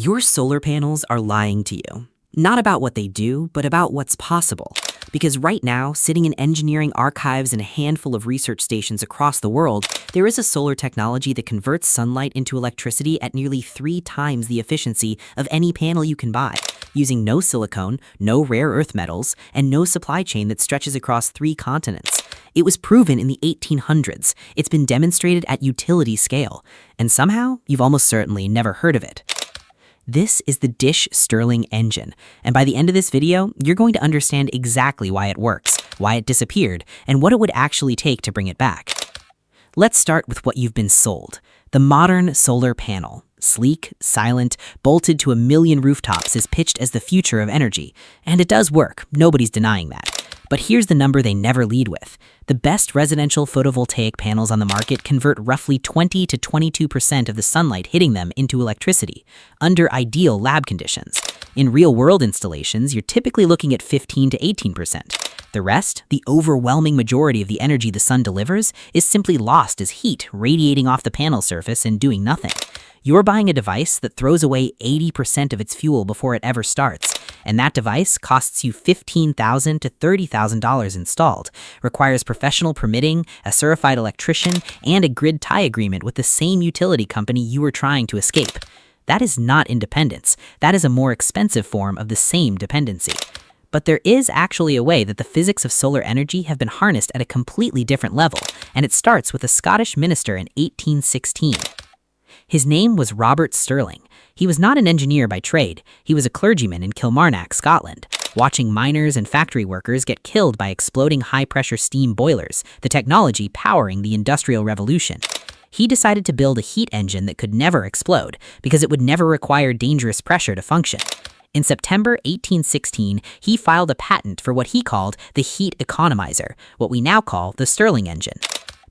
Your solar panels are lying to you. Not about what they do, but about what's possible. Because right now, sitting in engineering archives in a handful of research stations across the world, there is a solar technology that converts sunlight into electricity at nearly 3 times the efficiency of any panel you can buy, using no silicone, no rare earth metals, and no supply chain that stretches across 3 continents. It was proven in the 1800s. It's been demonstrated at utility scale. And somehow, you've almost certainly never heard of it. This is the Dish Stirling Engine, and by the end of this video, you're going to understand exactly why it works, why it disappeared, and what it would actually take to bring it back. Let's start with what you've been sold. The modern solar panel. Sleek, silent, bolted to a million rooftops is pitched as the future of energy. And it does work, nobody's denying that. But here's the number they never lead with. The best residential photovoltaic panels on the market convert roughly 20 to 22% of the sunlight hitting them into electricity, under ideal lab conditions. In real-world installations, you're typically looking at 15 to 18%. The rest, the overwhelming majority of the energy the sun delivers, is simply lost as heat radiating off the panel surface and doing nothing. You're buying a device that throws away 80% of its fuel before it ever starts, and that device costs you $15,000 to $30,000 installed, requires professional permitting, a certified electrician, and a grid tie agreement with the same utility company you were trying to escape. That is not independence. That is a more expensive form of the same dependency. But there is actually a way that the physics of solar energy have been harnessed at a completely different level, and it starts with a Scottish minister in 1816. His name was Robert Stirling. He was not an engineer by trade. He was a clergyman in Kilmarnock, Scotland, watching miners and factory workers get killed by exploding high-pressure steam boilers, the technology powering the Industrial Revolution. He decided to build a heat engine that could never explode because it would never require dangerous pressure to function. In September 1816, he filed a patent for what he called the heat economizer, what we now call the Stirling engine.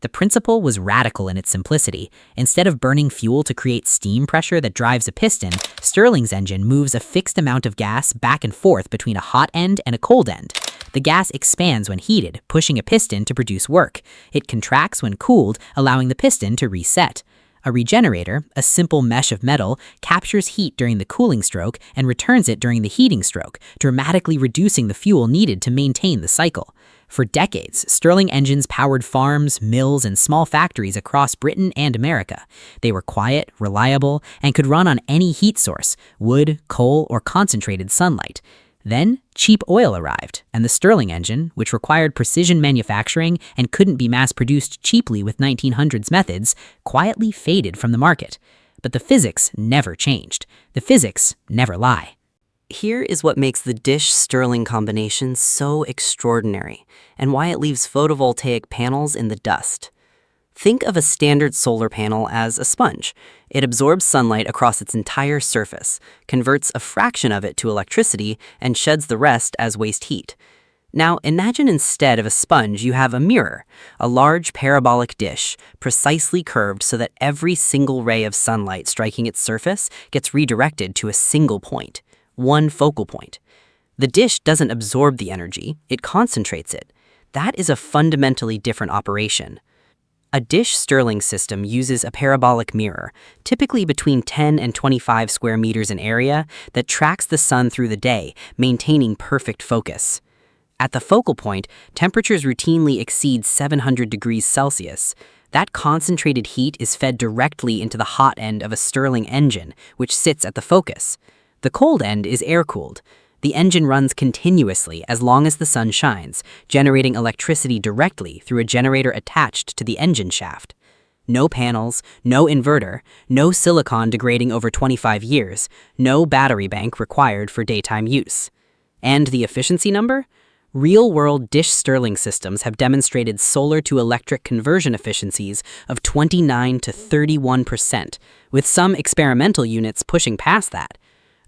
The principle was radical in its simplicity. Instead of burning fuel to create steam pressure that drives a piston, Stirling's engine moves a fixed amount of gas back and forth between a hot end and a cold end. The gas expands when heated, pushing a piston to produce work. It contracts when cooled, allowing the piston to reset. A regenerator, a simple mesh of metal, captures heat during the cooling stroke and returns it during the heating stroke, dramatically reducing the fuel needed to maintain the cycle. For decades, Stirling engines powered farms, mills, and small factories across Britain and America. They were quiet, reliable, and could run on any heat source, wood, coal, or concentrated sunlight. Then, cheap oil arrived, and the Stirling engine, which required precision manufacturing and couldn't be mass-produced cheaply with 1900s methods, quietly faded from the market. But the physics never changed. The physics never lie. Here is what makes the Dish Stirling combination so extraordinary, and why it leaves photovoltaic panels in the dust. Think of a standard solar panel as a sponge. It absorbs sunlight across its entire surface, converts a fraction of it to electricity, and sheds the rest as waste heat. Now imagine instead of a sponge you have a mirror, a large parabolic dish, precisely curved so that every single ray of sunlight striking its surface gets redirected to a single point. One focal point. The dish doesn't absorb the energy, it concentrates it. That is a fundamentally different operation. A Dish Stirling system uses a parabolic mirror, typically between 10 and 25 square meters in area, that tracks the sun through the day, maintaining perfect focus. At the focal point, temperatures routinely exceed 700 degrees Celsius. That concentrated heat is fed directly into the hot end of a Stirling engine, which sits at the focus. The cold end is air-cooled. The engine runs continuously as long as the sun shines, generating electricity directly through a generator attached to the engine shaft. No panels, no inverter, no silicon degrading over 25 years, no battery bank required for daytime use. And the efficiency number? Real-world Dish Stirling systems have demonstrated solar-to-electric conversion efficiencies of 29 to 31%, with some experimental units pushing past that.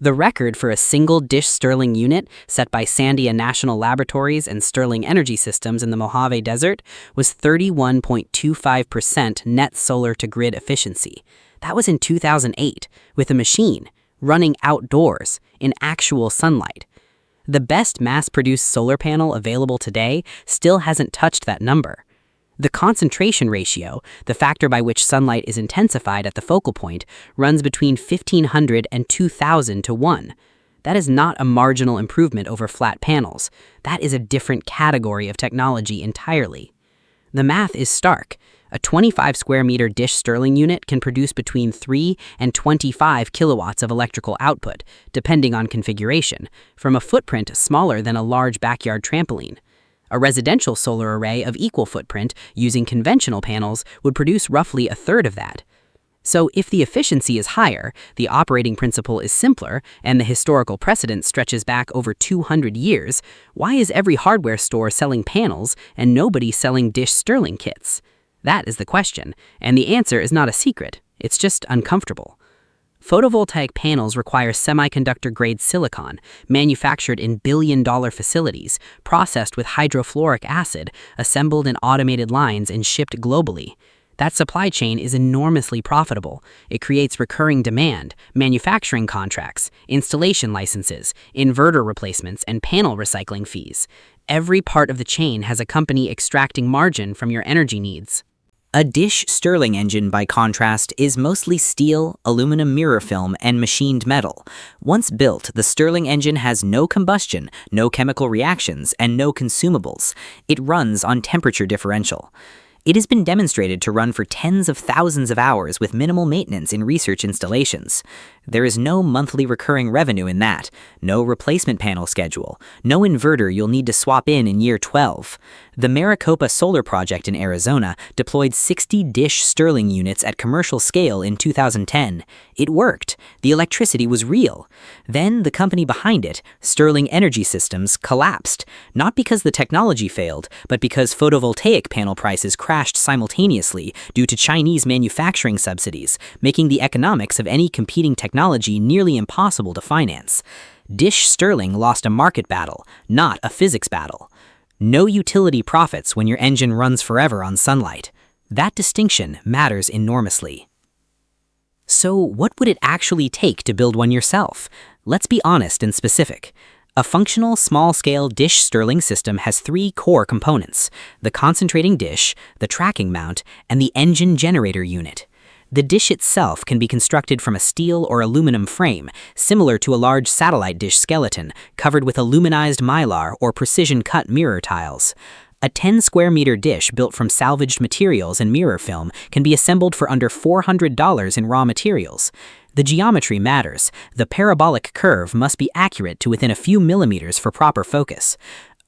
The record for a single Dish Stirling unit, set by Sandia National Laboratories and Stirling Energy Systems in the Mojave Desert, was 31.25% net solar-to-grid efficiency. That was in 2008, with a machine, running outdoors, in actual sunlight. The best mass-produced solar panel available today still hasn't touched that number. The concentration ratio, the factor by which sunlight is intensified at the focal point, runs between 1,500 and 2,000 to 1. That is not a marginal improvement over flat panels. That is a different category of technology entirely. The math is stark. A 25 square meter Dish Stirling unit can produce between 3 and 25 kilowatts of electrical output, depending on configuration, from a footprint smaller than a large backyard trampoline. A residential solar array of equal footprint using conventional panels would produce roughly a third of that. So if the efficiency is higher, the operating principle is simpler, and the historical precedent stretches back over 200 years, why is every hardware store selling panels and nobody selling Dish Stirling kits? That is the question, and the answer is not a secret. It's just uncomfortable. Photovoltaic panels require semiconductor-grade silicon, manufactured in billion-dollar facilities, processed with hydrofluoric acid, assembled in automated lines and shipped globally. That supply chain is enormously profitable. It creates recurring demand, manufacturing contracts, installation licenses, inverter replacements, and panel recycling fees. Every part of the chain has a company extracting margin from your energy needs. A Dish Stirling engine, by contrast, is mostly steel, aluminum mirror film, and machined metal. Once built, the Stirling engine has no combustion, no chemical reactions, and no consumables. It runs on temperature differential. It has been demonstrated to run for tens of thousands of hours with minimal maintenance in research installations. There is no monthly recurring revenue in that, no replacement panel schedule, no inverter you'll need to swap in year 12. The Maricopa Solar Project in Arizona deployed 60 Dish Stirling units at commercial scale in 2010. It worked. The electricity was real. Then the company behind it, Stirling Energy Systems, collapsed, not because the technology failed, but because photovoltaic panel prices crashed simultaneously due to Chinese manufacturing subsidies, making the economics of any competing technology nearly impossible to finance. Dish Stirling lost a market battle, not a physics battle. No utility profits when your engine runs forever on sunlight. That distinction matters enormously. So what would it actually take to build one yourself? Let's be honest and specific. A functional, small-scale Dish Stirling system has 3 core components: the concentrating dish, the tracking mount, and the engine generator unit. The dish itself can be constructed from a steel or aluminum frame, similar to a large satellite dish skeleton, covered with aluminized mylar or precision-cut mirror tiles. A 10 square meter dish built from salvaged materials and mirror film can be assembled for under $400 in raw materials. The geometry matters. The parabolic curve must be accurate to within a few millimeters for proper focus.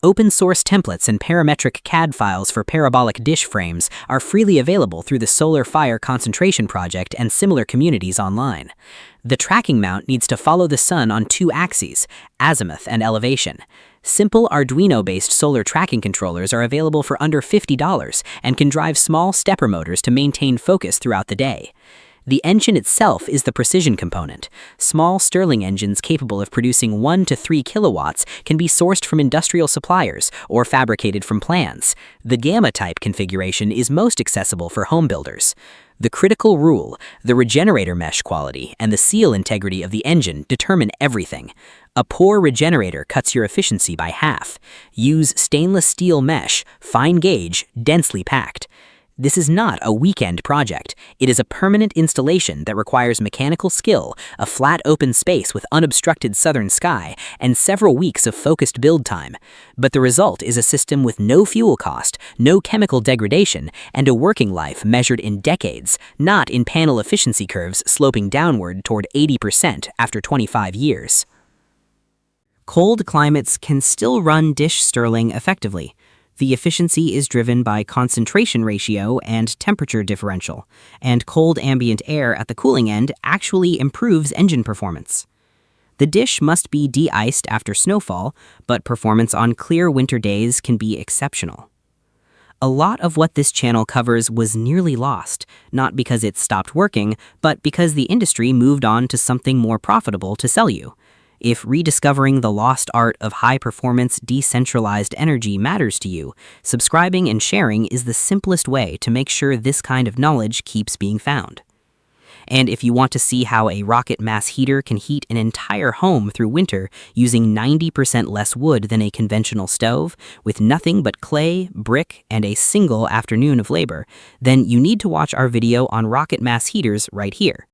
Open-source templates and parametric CAD files for parabolic dish frames are freely available through the Solar Fire Concentration Project and similar communities online. The tracking mount needs to follow the sun on 2 axes, azimuth and elevation. Simple Arduino-based solar tracking controllers are available for under $50 and can drive small stepper motors to maintain focus throughout the day. The engine itself is the precision component. Small Stirling engines capable of producing 1 to 3 kilowatts can be sourced from industrial suppliers or fabricated from plans. The Gamma-type configuration is most accessible for home builders. The critical rule, the regenerator mesh quality, and the seal integrity of the engine determine everything. A poor regenerator cuts your efficiency by half. Use stainless steel mesh, fine gauge, densely packed. This is not a weekend project. It is a permanent installation that requires mechanical skill, a flat open space with unobstructed southern sky, and several weeks of focused build time. But the result is a system with no fuel cost, no chemical degradation, and a working life measured in decades, not in panel efficiency curves sloping downward toward 80% after 25 years. Cold climates can still run Dish Stirling effectively. The efficiency is driven by concentration ratio and temperature differential, and cold ambient air at the cooling end actually improves engine performance. The dish must be de-iced after snowfall, but performance on clear winter days can be exceptional. A lot of what this channel covers was nearly lost, not because it stopped working, but because the industry moved on to something more profitable to sell you. If rediscovering the lost art of high-performance, decentralized energy matters to you, subscribing and sharing is the simplest way to make sure this kind of knowledge keeps being found. And if you want to see how a rocket mass heater can heat an entire home through winter using 90% less wood than a conventional stove, with nothing but clay, brick, and a single afternoon of labor, then you need to watch our video on rocket mass heaters right here.